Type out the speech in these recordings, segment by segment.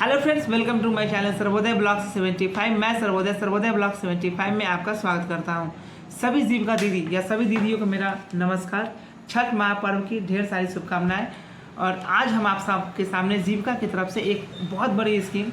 Hello friends, welcome to my channel Sarvoday blogs 75। मैं Sarvodaya blog 75 में आपका स्वागत करता हूं। सभी जीविका दीदी या सभी दीदियों को मेरा नमस्कार। छठ महापर्व की ढेर सारी शुभकामनाएं। और आज हम आप सबके सामने जीविका की तरफ से एक बहुत बड़ी स्कीम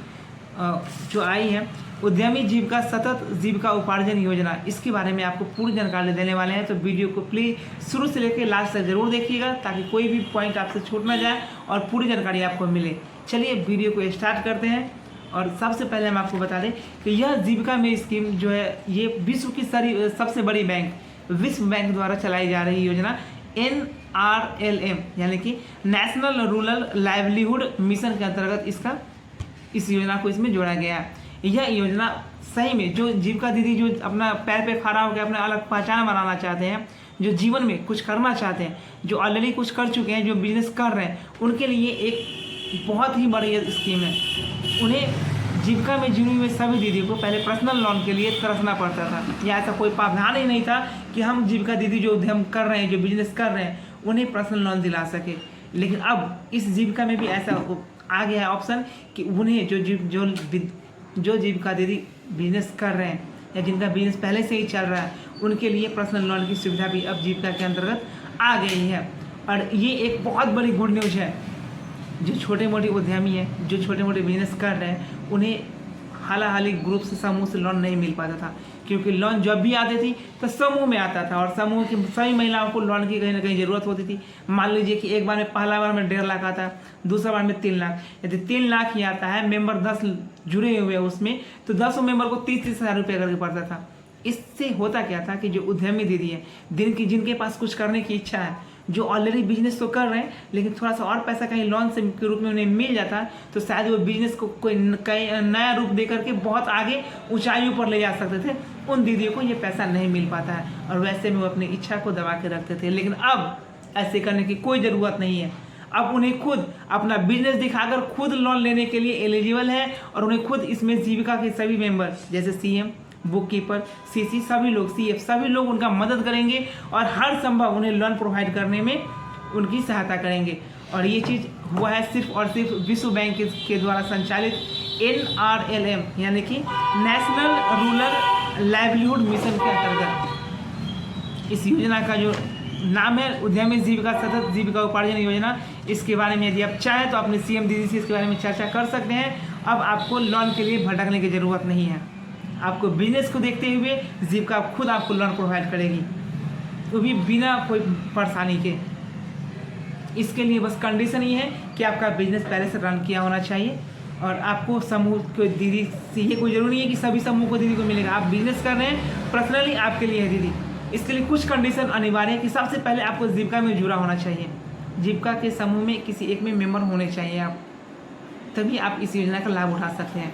जो आई है, उद्यमी जीविका सतत जीविका उपार्जन योजना, इसके बारे में आपको पूरी जानकारी देने वाले हैं। तो वीडियो को प्लीज़ शुरू से लेकर लास्ट तक जरूर देखिएगा ताकि कोई भी पॉइंट आपसे छूट ना जाए और पूरी जानकारी आपको मिले। चलिए वीडियो को स्टार्ट करते हैं। और सबसे पहले हम आपको बता दें कि यह जीविका में स्कीम जो है, ये विश्व की सबसे बड़ी बैंक विश्व बैंक द्वारा चलाई जा रही योजना NRLM यानी कि नेशनल रूरल लाइवलीहुड मिशन के अंतर्गत इस योजना को इसमें जोड़ा गया है। यह योजना सही में जो जीविका दीदी जो अपना पैर पे खड़ा होकर अपना अलग पहचान बनाना चाहते हैं, जो जीवन में कुछ करना चाहते हैं, जो ऑलरेडी कुछ कर चुके हैं, जो बिजनेस कर रहे हैं, उनके लिए एक बहुत ही बड़ी स्कीम है। उन्हें जीविका में जुड़ी हुई सभी दीदी को पहले पर्सनल लोन के लिए तरसना पड़ता था, या ऐसा कोई प्रावधान ही नहीं था कि हम जीविका दीदी जो उद्यम कर रहे हैं, जो बिजनेस कर रहे हैं, उन्हें पर्सनल लोन दिला सके। लेकिन अब इस जीविका में भी ऐसा आ गया है ऑप्शन कि उन्हें जो जीविका दीदी बिजनेस कर रहे हैं या जिनका बिजनेस पहले से ही चल रहा है, उनके लिए पर्सनल लोन की सुविधा भी अब जीविका के अंतर्गत आ गई है। और ये एक बहुत बड़ी गुड न्यूज़ है। जो छोटे मोटे उद्यमी हैं, जो छोटे मोटे बिजनेस कर रहे हैं, उन्हें हालाहाली ग्रुप से समूह से लोन नहीं मिल पाता था, क्योंकि लोन जब भी आती थी तो समूह में आता था और समूह की सभी महिलाओं को लोन की कहीं ना कहीं ज़रूरत होती थी। मान लीजिए कि एक बार में पहला बार में 1.5 लाख आता है, दूसरा बार में 3 लाख। यदि 3 लाख ही आता है, मेंबर 10 जुड़े हुए हैं उसमें, तो 10 मेंबर को 30-30 हज़ार रुपये करके पड़ता था। इससे होता क्या था कि जो उद्यमी दीदी है, जिनके पास कुछ करने की इच्छा है, जो ऑलरेडी बिजनेस तो कर रहे हैं, लेकिन थोड़ा सा और पैसा कहीं लोन से के रूप में उन्हें मिल जाता तो शायद वो बिजनेस को कोई नया रूप दे करके बहुत आगे ऊंचाइयों पर ले जा सकते थे। उन दीदियों को ये पैसा नहीं मिल पाता है और वैसे में वो अपनी इच्छा को दबा के रखते थे। लेकिन अब ऐसे करने की कोई ज़रूरत नहीं है। अब उन्हें खुद अपना बिजनेस दिखाकर खुद लोन लेने के लिए एलिजिबल है और उन्हें खुद इसमें जीविका के सभी मेंबर जैसे CM, बुक कीपर, CC, सभी लोग, CF, सभी लोग उनका मदद करेंगे और हर संभव उन्हें लोन प्रोवाइड करने में उनकी सहायता करेंगे। और ये चीज़ हुआ है सिर्फ और सिर्फ विश्व बैंक के द्वारा संचालित NRLM यानी कि नेशनल रूरल लाइवलीहुड मिशन के अंतर्गत। इस योजना का जो नाम है उद्यमी जीविका सतत जीविका उपार्जन योजना। इसके बारे में यदि आप चाहें तो अपने CM दीदी से इसके बारे में चर्चा कर सकते हैं। अब आपको लोन के लिए भटकने की ज़रूरत नहीं है। आपको बिजनेस को देखते हुए जीविका खुद आपको लोन प्रोवाइड करेगी, वो भी बिना कोई परेशानी के। इसके लिए बस कंडीशन ये है कि आपका बिजनेस पहले से रन किया होना चाहिए और आपको समूह को दीदी से ये कोई ज़रूरी नहीं है कि सभी समूह को दीदी को मिलेगा। आप बिजनेस कर रहे हैं, पर्सनली आपके लिए है दीदी। इसके लिए कुछ कंडीशन अनिवार्य है कि सबसे पहले आपको जीविका में जुड़ा होना चाहिए। जीविका के समूह में किसी एक में मेंबर होने चाहिए आप, तभी आप इस योजना का लाभ उठा सकते हैं।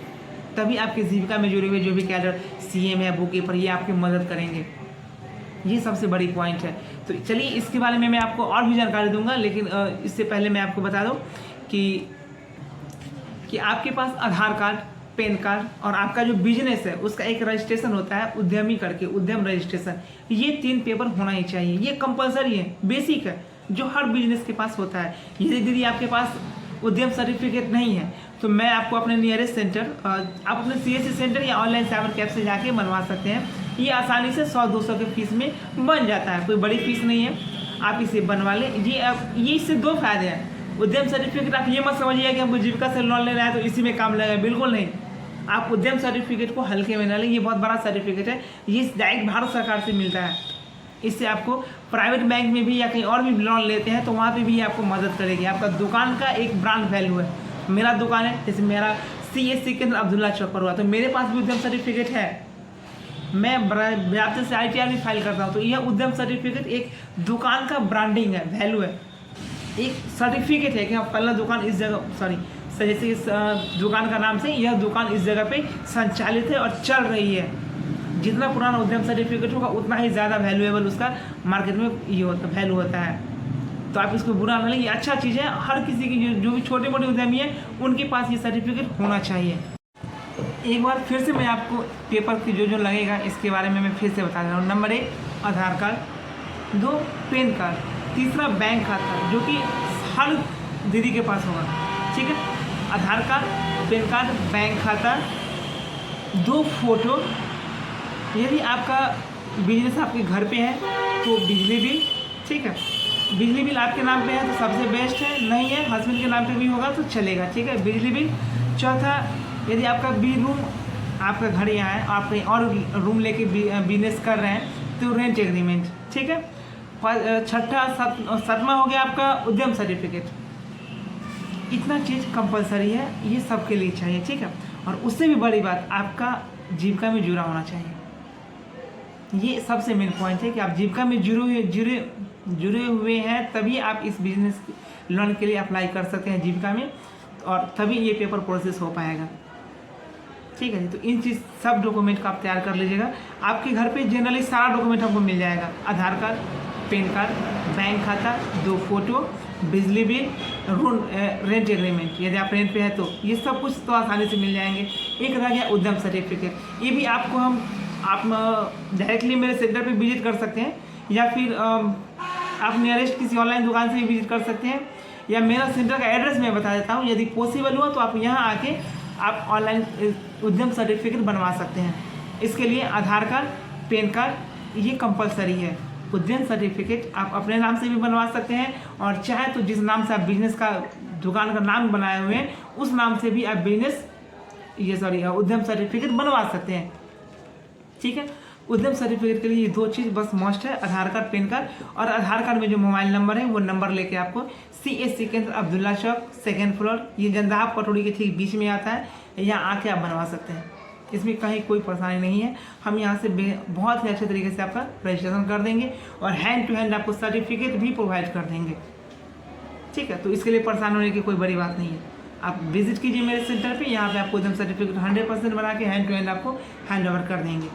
तभी आपके जीविका में जुड़े हुए जो भी कैडर CM है, बुक कीपर, ये आपकी मदद करेंगे। ये सबसे बड़ी पॉइंट है। तो चलिए इसके बारे में मैं आपको और भी जानकारी दूंगा, लेकिन इससे पहले मैं आपको बता दूं कि आपके पास आधार कार्ड, पैन कार्ड और आपका जो बिजनेस है उसका एक रजिस्ट्रेशन होता है उद्यमी करके, उद्यम रजिस्ट्रेशन। ये 3 पेपर होना ही चाहिए। ये कंपलसरी है, बेसिक है, जो हर बिजनेस के पास होता है। यदि दीदी आपके पास उद्यम सर्टिफिकेट नहीं है तो मैं आपको अपने नियरेस्ट सेंटर, आप अपने CSC सेंटर या ऑनलाइन साइबर कैफ से जाके बनवा सकते हैं। ये आसानी से 100-200 के फीस में बन जाता है, कोई बड़ी फीस नहीं है। आप इसे बनवा लें। ये इससे 2 फायदे हैं। उद्यम सर्टिफिकेट आप ये मत समझिए कि हमको जीविका से लोन लेना है तो इसी में काम लगेगा, बिल्कुल नहीं। आप उद्यम सर्टिफिकेट को हल्के में न लें। ये बहुत बड़ा सर्टिफिकेट है, ये डायरेक्ट भारत सरकार से मिलता है। इससे आपको प्राइवेट बैंक में भी या कहीं और भी लोन लेते हैं तो वहाँ पे भी आपको मदद करेगी। आपका दुकान का एक ब्रांड वैल्यू है। मेरा दुकान है, जैसे मेरा CSC केंद्र अब्दुल्ला चौक पर हुआ, तो मेरे पास भी उद्यम सर्टिफिकेट है। मैं व्याप्त से ITR भी फाइल करता हूँ। तो यह उद्यम सर्टिफिकेट एक दुकान का ब्रांडिंग है, वैल्यू है, एक सर्टिफिकेट है कि हाँ पहला दुकान इस जगह, जैसे इस दुकान का नाम से यह दुकान इस जगह पे संचालित है और चल रही है। जितना पुराना उद्यम सर्टिफिकेट होगा उतना ही ज़्यादा वैल्यूएबल उसका मार्केट में ये वैल्यू होता है। तो आप इसको बुरा ना लें, ये अच्छा चीज़ है। हर किसी की जो भी छोटे मोटे उद्यमी हैं उनके पास ये सर्टिफिकेट होना चाहिए। एक बार फिर से मैं आपको पेपर की जो लगेगा इसके बारे में मैं फिर से बता रहा हूँ। नंबर 1 आधार कार्ड, 2 पैन कार्ड, तीसरा बैंक खाता जो कि हर दीदी के पास होगा, ठीक है। आधार कार्ड, पैन कार्ड, बैंक खाता, 2 फोटो। यदि आपका बिजनेस आपके घर पे है तो बिजली बिल, ठीक है। बिजली बिल आपके नाम पे है तो सबसे बेस्ट है, नहीं है हस्बैंड के नाम पे भी होगा तो चलेगा, ठीक है। बिजली बिल। चौथा, यदि आपका बी रूम, आपका घर यहाँ है, आप कहीं और रूम लेके बिजनेस कर रहे हैं तो रेंट एग्रीमेंट, ठीक है। छठा, सातवां हो गया आपका उद्यम सर्टिफिकेट। इतना चीज़ कंपलसरी है, ये सबके लिए चाहिए, ठीक है। और उससे भी बड़ी बात, आपका जीविका में जुड़ा होना चाहिए। ये सबसे मेन पॉइंट है कि आप जीविका में जुड़े हुए हैं, तभी आप इस बिजनेस लोन के लिए अप्लाई कर सकते हैं जीविका में, और तभी ये पेपर प्रोसेस हो पाएगा, ठीक है जी। तो इन चीज़ सब डॉक्यूमेंट का आप तैयार कर लीजिएगा। आपके घर पे जनरली सारा डॉक्यूमेंट आपको मिल जाएगा, आधार कार्ड, पैन कार्ड, बैंक खाता, 2 फोटो, बिजली बिल, रेंट एग्रीमेंट, यदि आप रेंट पे है तो ये सब कुछ तो आसानी से मिल जाएंगे। एक रह गया उद्यम सर्टिफिकेट, ये भी आपको आप डायरेक्टली मेरे सेंटर पे विजिट कर सकते हैं, या फिर आप नियरेस्ट किसी ऑनलाइन दुकान से भी विजिट कर सकते हैं, या मेरा सेंटर का एड्रेस मैं बता देता हूँ। यदि पॉसिबल हुआ तो आप यहाँ आके आप ऑनलाइन उद्यम सर्टिफिकेट बनवा सकते हैं। इसके लिए आधार कार्ड, पैन कार्ड ये कंपलसरी है। उद्यम सर्टिफिकेट आप अपने नाम से भी बनवा सकते हैं, और चाहे तो जिस नाम से आप बिजनेस का दुकान का नाम बनाए हुए हैं उस नाम से भी आप उद्यम सर्टिफिकेट बनवा सकते हैं, ठीक है। उद्यम सर्टिफिकेट के लिए ये 2 चीज़ बस मस्ट है, आधार कार्ड, पैन कार्ड। और आधार कार्ड में जो मोबाइल नंबर है वो नंबर लेके आपको CSC केंद्र अब्दुल्ला चौक 2nd फ्लोर, ये जंदाहा पटोरी के ठीक बीच में आता है, यहाँ आके आप बनवा सकते हैं। इसमें कहीं कोई परेशानी नहीं है, हम यहाँ से बहुत ही अच्छे तरीके से आपका रजिस्ट्रेशन कर देंगे, और हैंड टू हैंड आपको सर्टिफिकेट भी प्रोवाइड कर देंगे, ठीक है। तो इसके लिए परेशान होने की कोई बड़ी बात नहीं है। आप विजिट कीजिए मेरे सेंटर पे, यहाँ पे आपको उद्यम सर्टिफिकेट 100% बना के हैंड टू हैंड आपको हैंड ओवर कर देंगे,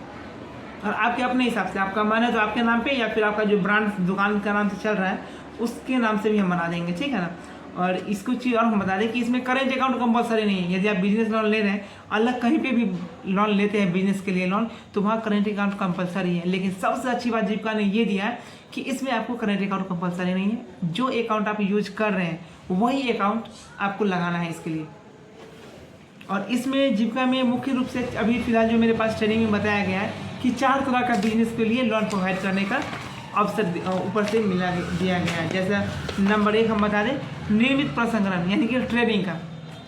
और आपके अपने हिसाब से, आपका मन है तो आपके नाम पे, या फिर आपका जो ब्रांड दुकान का नाम से चल रहा है उसके नाम से भी हम बना देंगे, ठीक है ना। और इसको चीज़ और हम बता दें कि इसमें करेंट अकाउंट कंपलसरी नहीं है। यदि आप बिजनेस लोन ले रहे हैं, अलग कहीं पे भी लोन लेते हैं बिजनेस के लिए लोन, तो वहाँ करेंट अकाउंट कंपलसरी है। लेकिन सबसे अच्छी बात जीविका ने ये दिया है कि इसमें आपको करेंट अकाउंट कंपलसरी नहीं है। जो अकाउंट आप यूज कर रहे हैं वही अकाउंट आपको लगाना है इसके लिए। और इसमें जीविका में मुख्य रूप से अभी फिलहाल जो मेरे पास ट्रेनिंग में बताया गया है कि 4 तरह का बिजनेस के लिए लोन प्रोवाइड करने का अवसर ऊपर से दिया गया है। जैसा नंबर 1 हम बता दें, नियमित प्रसंस्करण, यानी कि ट्रेडिंग का।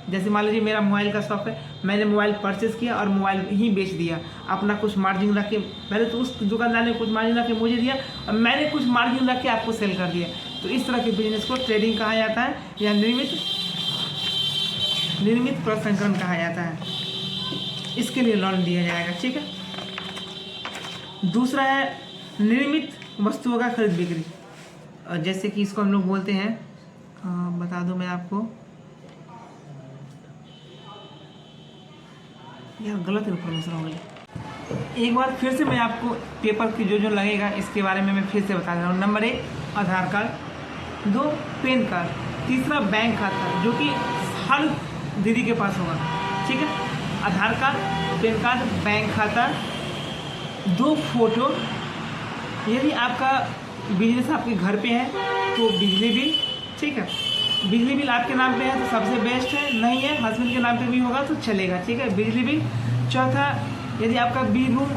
जैसे मान लीजिए मेरा मोबाइल का शॉप है, मैंने मोबाइल परचेस किया और मोबाइल ही बेच दिया, अपना कुछ मार्जिन रख के, पहले तो उस दुकानदार ने कुछ मार्जिन रख के मुझे दिया और मैंने कुछ मार्जिन रख के आपको सेल कर दिया, तो इस तरह के बिजनेस को ट्रेडिंग कहा जाता है, या निर्मित प्रसंस्करण कहा जाता है। इसके लिए लोन दिया जाएगा, ठीक है। दूसरा है निर्मित वस्तुओं का खरीद बिक्री, जैसे कि इसको हम लोग बोलते हैं, बता दूं मैं आपको, यार गलत इन्फॉर्मेशन हो गई। एक बार फिर से मैं आपको पेपर की जो लगेगा इसके बारे में मैं फिर से बता रहा हूँ। नंबर 1 आधार कार्ड, 2 पैन कार्ड, तीसरा बैंक खाता, जो कि हर दीदी के पास होगा, ठीक है। आधार कार्ड, पैन कार्ड, बैंक खाता, 2 फोटो। यदि आपका बिजनेस आपके घर पे है तो बिजली बिल, ठीक है। बिजली बिल आपके नाम पे है तो सबसे बेस्ट है, नहीं है हस्बैंड के नाम पे भी होगा तो चलेगा, ठीक है। बिजली बिल। चौथा, यदि आपका बी रूम,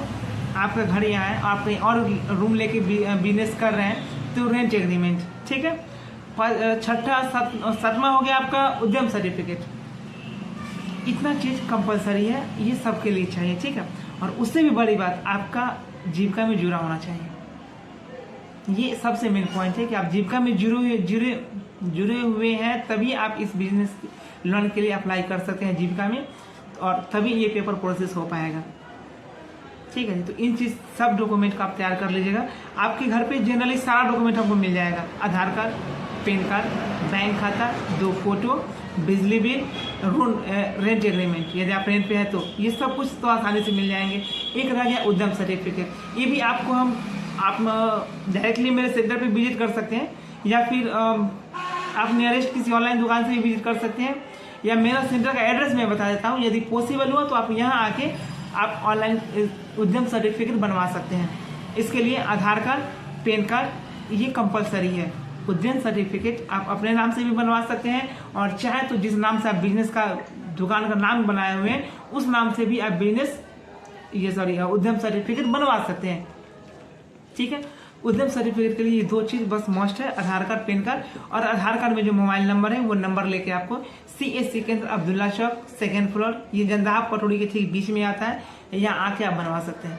आपका घर यहाँ है, आप कहीं और रूम लेके बिजनेस कर रहे हैं तो रेंट एग्रीमेंट, ठीक है। छठा, सातवां हो गया आपका उद्यम सर्टिफिकेट। इतना चीज़ कंपलसरी है, ये सबके लिए चाहिए, ठीक है। और उससे भी बड़ी बात, आपका जीविका में जुड़ा होना चाहिए। ये सबसे मेन पॉइंट है कि आप जीविका में जुड़े हुए हैं, तभी आप इस बिजनेस लोन के लिए अप्लाई कर सकते हैं जीविका में, और तभी ये पेपर प्रोसेस हो पाएगा, ठीक है जी। तो इन चीज़ सब डॉक्यूमेंट का आप तैयार कर लीजिएगा। आपके घर पे जनरली सारा डॉक्यूमेंट आपको मिल जाएगा, आधार कार्ड, पैन कार्ड, बैंक खाता, 2 फोटो, बिजली बिल, रेंट एग्रीमेंट, यदि आप रेंट पे है तो ये सब कुछ तो आसानी से मिल जाएंगे। एक रह गया उद्यम सर्टिफिकेट, ये भी आप डायरेक्टली मेरे सेंटर पे विजिट कर सकते हैं, या फिर आप नियरेस्ट किसी ऑनलाइन दुकान से भी विजिट कर सकते हैं, या मेरा सेंटर का एड्रेस मैं बता देता हूँ। यदि पॉसिबल हुआ तो आप यहाँ आके आप ऑनलाइन उद्यम सर्टिफिकेट बनवा सकते हैं। इसके लिए आधार कार्ड, पैन कार्ड ये कंपलसरी है। उद्यम सर्टिफिकेट आप अपने नाम से भी बनवा सकते हैं, और चाहे तो जिस नाम से आप बिजनेस का दुकान का नाम बनाए हुए हैं उस नाम से भी आप उद्यम सर्टिफिकेट बनवा सकते हैं। ठीक है, उद्यम सर्टिफिकेट के लिए ये 2 चीज़ बस मस्ट है, आधार कार्ड, पैन कार्ड, और आधार कार्ड में जो मोबाइल नंबर है वो नंबर लेके आपको CSC केंद्र अब्दुल्ला चौक 2nd फ्लोर, ये जंदाहा पटोरी के ठीक बीच में आता है, यहाँ आके आप बनवा सकते हैं।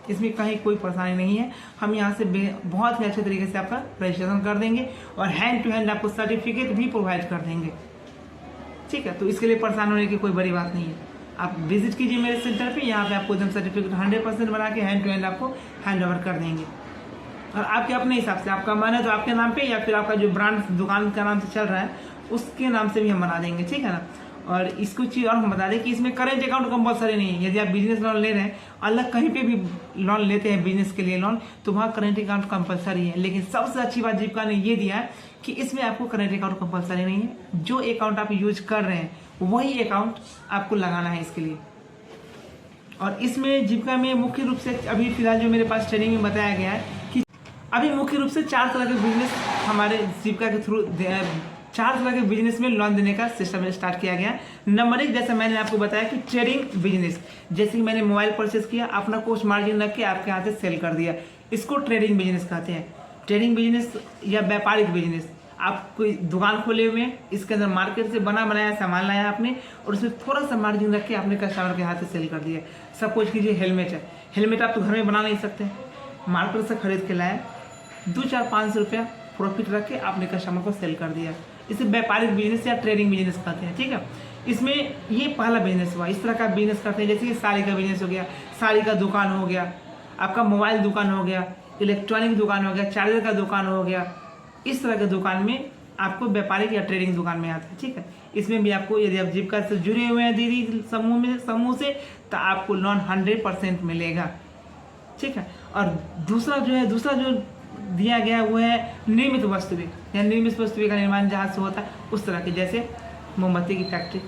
इसमें कहीं कोई परेशानी नहीं है, हम यहाँ से बहुत ही अच्छे तरीके से आपका रजिस्ट्रेशन कर देंगे और हैंड टू हैंड आपको सर्टिफिकेट भी प्रोवाइड कर देंगे। ठीक है, तो इसके लिए परेशान होने की कोई बड़ी बात नहीं है। आप विजिट कीजिए मेरे सेंटर पे, यहाँ पे आपको उद्यम सर्टिफिकेट 100% बना के हैंड टू हैंड आपको हैंड ओवर कर देंगे, और आपके अपने हिसाब से आपका मन है तो आपके नाम पे, या फिर आपका जो ब्रांड दुकान का नाम से चल रहा है उसके नाम से भी हम बना देंगे। ठीक है ना। और इसको चीज़ और हम बता दें कि इसमें करेंट अकाउंट कंपलसरी नहीं है। यदि आप बिजनेस लोन ले रहे हैं, अलग कहीं पे भी लोन लेते हैं बिजनेस के लिए लोन, तो वहाँ करेंट अकाउंट कंपलसरी है। लेकिन सबसे अच्छी बात जीविका ने ये दिया है कि इसमें आपको करेंट अकाउंट कंपलसरी नहीं है। जो अकाउंट आप यूज कर रहे हैं वही अकाउंट आपको लगाना है इसके लिए। और इसमें जीविका में मुख्य रूप से अभी फिलहाल जो मेरे पास ट्रेनिंग में बताया गया है कि अभी मुख्य रूप से 4 तरह के बिजनेस हमारे जीविका के थ्रू 4 तरह के बिजनेस में लोन देने का सिस्टम स्टार्ट किया गया है। नंबर 1, जैसे मैंने आपको बताया कि ट्रेडिंग बिजनेस, जैसे कि मैंने मोबाइल परचेस किया, अपना कुछ मार्जिन रख के आपके हाथ से सेल कर दिया, इसको ट्रेडिंग बिजनेस कहते हैं। ट्रेडिंग बिजनेस या व्यापारिक बिजनेस, आप कोई दुकान खोले हुए हैं, इसके अंदर मार्केट से बना बनाया सामान लाया आपने और उसमें थोड़ा सा मार्जिन रख के आपने कस्टमर के हाथ से सेल कर दिया। सपोज कीजिए हेलमेट है, हेलमेट आप तो घर में बना नहीं सकते, मार्केट से खरीद के लाया, 2-4-500 रुपया प्रॉफिट रख के आपने कस्टमर को सेल कर दिया। इसे व्यापारिक बिजनेस या ट्रेडिंग बिजनेस कहते हैं। ठीक है, इसमें ये पहला बिजनेस हुआ। इस तरह का बिजनेस करते हैं जैसे कि साड़ी का बिजनेस हो गया, साड़ी का दुकान हो गया, आपका मोबाइल दुकान हो गया, इलेक्ट्रॉनिक दुकान हो गया, चार्जर का दुकान हो गया। इस तरह के दुकान में आपको व्यापारिक या ट्रेडिंग दुकान में आता है। ठीक है, इसमें भी आपको यदि आप जीविका से जुड़े हुए हैं दीदी समूह से, तो आपको लोन 100% मिलेगा। ठीक है, और दूसरा जो दिया गया वो है निर्मित वस्तुएं, या निर्मित वस्तुएं का निर्माण जहाँ से होता है उस तरह के, जैसे मोमबत्ती की फैक्ट्री,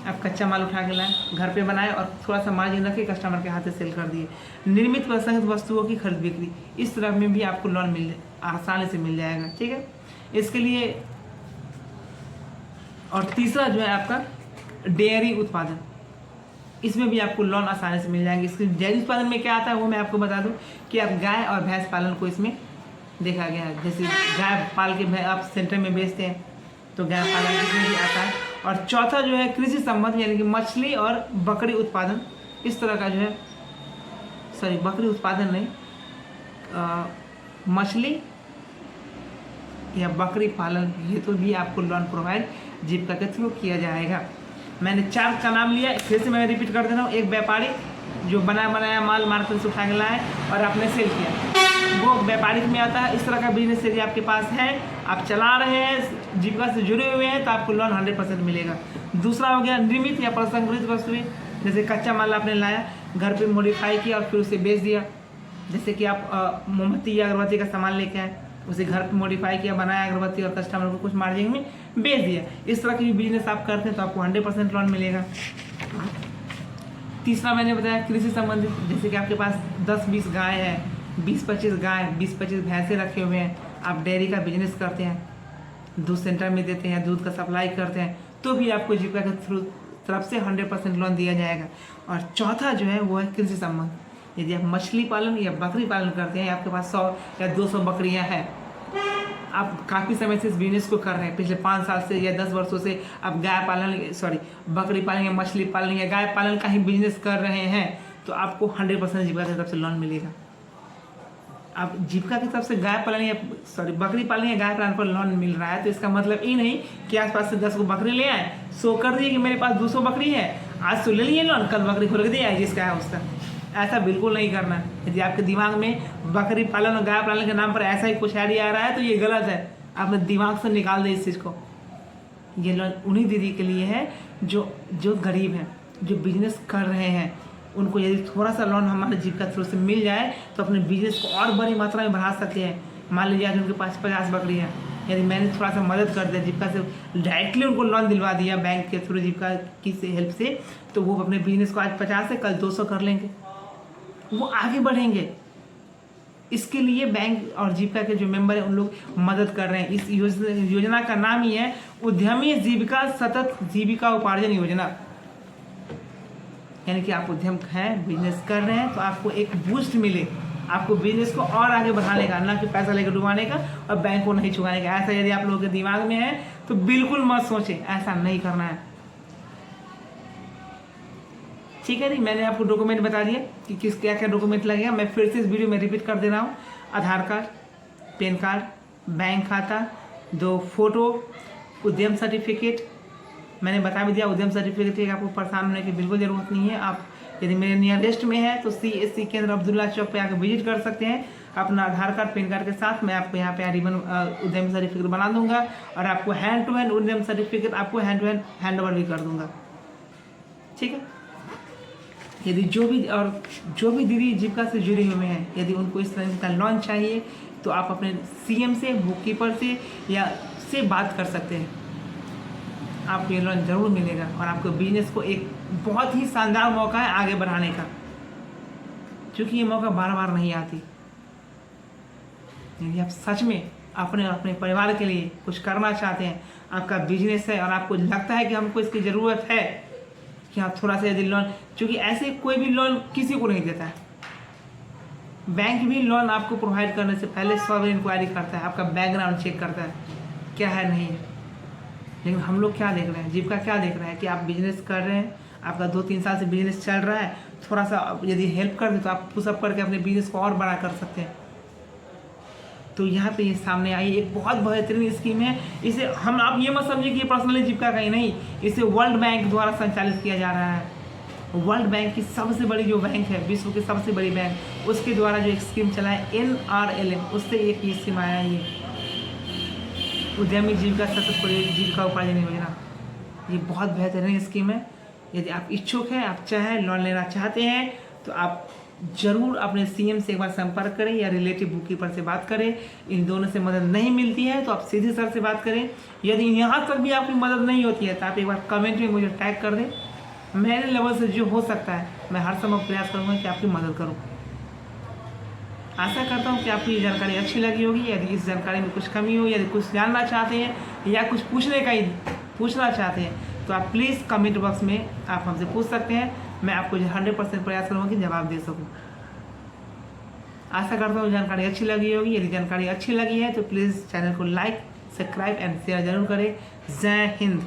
आप कच्चा माल उठा के लाए, घर पे बनाए और थोड़ा सा मार्जिन रख के कस्टमर के हाथ से सेल कर दिए। निर्मित प्रसंगित वस्तुओं की खरीद बिक्री, इस तरह में भी आपको लोन आसानी से मिल जाएगा। ठीक है, इसके लिए। और तीसरा जो है आपका डेयरी उत्पादन, इसमें भी आपको लोन आसानी से मिल जाएंगे। इसके डेयरी उत्पादन में क्या आता है वो मैं आपको बता दूं कि आप गाय और भैंस पालन को इसमें देखा गया है। जैसे गाय पाल के आप सेंटर में बेचते हैं तो गाय पालन इसमें भी आता है। और चौथा जो है कृषि संबंध, यानी कि मछली और बकरी उत्पादन, इस तरह का जो है, सॉरी बकरी उत्पादन नहीं, मछली या बकरी पालन, ये तो भी आपको लोन प्रोवाइड जीविका के थ्रू किया जाएगा। मैंने 4 का नाम लिया, फिर से मैं रिपीट कर दे रहा हूँ। एक व्यापारी जो बनाया माल मार्केट से उठा के लाए और आपने सेल किया, वो व्यापारिक में आता है। इस तरह का बिजनेस यदि आपके पास है, आप चला रहे हैं, जीविका से जुड़े हुए हैं, तो आपको लोन 100% मिलेगा। दूसरा हो गया निर्मित या प्रसंस्कृत वस्तुएं, जैसे कच्चा माल आपने लाया, घर पे मॉडिफाई किया और फिर उसे बेच दिया। जैसे कि आप मोमबत्ती या अगरबत्ती का सामान लेके आए, उसे घर पे मॉडिफाई किया, बनाया अगरबत्ती और कस्टमर को कुछ मार्जिन में बेच दिया। इस तरह की बिजनेस आप करते हैं तो आपको 100% लोन मिलेगा। तीसरा मैंने बताया कृषि संबंधित, जैसे कि आपके पास 10-20 गाय है, 20-25 गाय, 20-25 भैंसे रखे हुए हैं, आप डेयरी का बिजनेस करते हैं, दूध सेंटर में देते हैं, दूध का सप्लाई करते हैं, तो भी आपको जीविका के थ्रू तरफ से 100% लोन दिया जाएगा। और चौथा जो है वो है कृषि संबंध, यदि आप मछली पालन या बकरी पालन करते हैं, आपके पास 100 या 200 बकरियां हैं, आप काफ़ी समय से इस बिजनेस को कर रहे हैं, पिछले 5 साल से या 10 वर्षों से आप बकरी पालन या मछली पालन या गाय पालन का ही बिजनेस कर रहे हैं, तो आपको 100% जीविका की तरफ से लोन मिलेगा। आप जीविका की तरफ से बकरी पालन या गाय पालन पर लोन मिल रहा है, तो इसका मतलब ये नहीं कि आसपास से 10 को बकरी ले आए, शो कर दिए कि मेरे पास 200 बकरी है, आज तो ले लिए लोन, कल बकरी खोल के दे आए जिसका है उसका। ऐसा बिल्कुल नहीं करना। यदि आपके दिमाग में बकरी पालन और गाय पालन के नाम पर ऐसा ही कुछ आइडिया आ रहा है तो ये गलत है, आपने दिमाग से निकाल दे इस चीज़ को। ये लोन उन्हीं दीदी के लिए है जो गरीब हैं, जो बिजनेस कर रहे हैं, उनको यदि थोड़ा सा लोन हमारे जीविका थ्रू से मिल जाए तो अपने बिजनेस को और बड़ी मात्रा में बढ़ा सकते हैं। मान लीजिए आज उनके पास 50 बकरी है, यदि मैंने थोड़ा सा मदद कर दिया, जीविका से डायरेक्टली उनको लोन दिलवा दिया बैंक के थ्रू जीविका की हेल्प से, तो वो अपने बिजनेस को आज 50 से कल 200 कर लेंगे, वो आगे बढ़ेंगे। इसके लिए बैंक और जीविका के जो मेंबर हैं उन लोग मदद कर रहे हैं। इस योजना का नाम ही है उद्यमी जीविका सतत जीविका उपार्जन योजना। यानी कि आप उद्यम हैं, बिजनेस कर रहे हैं तो आपको एक बूस्ट मिले, आपको बिजनेस को और आगे बढ़ाने का, ना कि पैसा लेकर डुबाने का और बैंक को नहीं चुकाने का। ऐसा यदि आप लोगों के दिमाग में है तो बिल्कुल मत सोचें, ऐसा नहीं करना है। ठीक है जी, मैंने आपको डॉक्यूमेंट बता दिया कि किस क्या क्या डॉक्यूमेंट लगेगा। मैं फिर से इस वीडियो में रिपीट कर दे रहा हूँ। आधार कार्ड, पैन कार्ड, बैंक खाता, 2 फोटो, उद्यम सर्टिफिकेट। मैंने बता भी दिया उद्यम सर्टिफिकेट की आपको परेशान होने की बिल्कुल ज़रूरत नहीं है। आप यदि मेरे नियरेस्ट में है तो CSC केंद्र अब्दुल्ला चौक पे आकर विजिट कर सकते हैं अपना आधार कार्ड, पैन कार्ड के साथ। मैं आपको यहाँ पे रिबन उद्यम सर्टिफिकेट बना दूंगा और आपको हैंड टू हैंड उद्यम सर्टिफिकेट आपको हैंड टू हैंड ओवर भी कर दूंगा। ठीक है, यदि जो भी दीदी जीविका से जुड़े हुए हैं, यदि उनको इस तरह का लोन चाहिए तो आप अपने CM से, बुक कीपर से या से बात कर सकते हैं। आपको ये लोन ज़रूर मिलेगा और आपको बिजनेस को एक बहुत ही शानदार मौका है आगे बढ़ाने का, क्योंकि ये मौका बार बार नहीं आती। यदि आप सच में अपने परिवार के लिए कुछ करना चाहते हैं, आपका बिजनेस है और आपको लगता है कि हमको इसकी ज़रूरत है कि आप थोड़ा सा यदि लोन, क्योंकि ऐसे कोई भी लोन किसी को नहीं देता है। बैंक भी लोन आपको प्रोवाइड करने से पहले 100 बार इंक्वायरी करता है, आपका बैकग्राउंड चेक करता है क्या है नहीं है। लेकिन हम लोग क्या देख रहे हैं, जीविका क्या देख रहे हैं कि आप बिजनेस कर रहे हैं, आपका 2-3 साल से बिजनेस चल रहा है, थोड़ा सा यदि हेल्प कर दे तो आप पुशअप करके अपने बिजनेस को और बड़ा कर सकते हैं। तो यहाँ पे ये सामने आई एक बहुत बेहतरीन स्कीम है। इसे आप ये मत समझिए कि ये पर्सनली जीविका का ही नहीं, इसे वर्ल्ड बैंक द्वारा संचालित किया जा रहा है। वर्ल्ड बैंक की सबसे बड़ी जो बैंक है, विश्व की सबसे बड़ी बैंक, उसके द्वारा जो एक स्कीम चला है NRLM, उससे एक ये स्कीम आया है, ये उद्यमी जीविका सतत जीविका उपार्जन योजना। ये बहुत बेहतरीन स्कीम है। यदि आप इच्छुक हैं, आप चाहें लोन लेना चाहते हैं तो आप जरूर अपने CM से एक बार संपर्क करें या रिलेटिव बुक कीपर से बात करें। इन दोनों से मदद नहीं मिलती है तो आप सीधे सर से बात करें। यदि यहाँ तक भी आपकी मदद नहीं होती है तो आप एक बार कमेंट में मुझे टैग कर दें। मेरे लेवल से जो हो सकता है मैं हर समय प्रयास करूँगा कि आपकी मदद करूँ। आशा करता हूँ कि आपको ये जानकारी अच्छी लगी होगी। यदि इस जानकारी में कुछ कमी हो, यदि कुछ जानना चाहते हैं या कुछ पूछना चाहते हैं तो आप प्लीज़ कमेंट बॉक्स में आप हमसे पूछ सकते हैं। मैं आपको 100% प्रयास करूँगा कि जवाब दे सकूँ। आशा करता हूँ जानकारी अच्छी लगी होगी। यदि जानकारी अच्छी लगी है तो प्लीज़ चैनल को लाइक, सब्सक्राइब एंड शेयर जरूर करें। जय हिंद।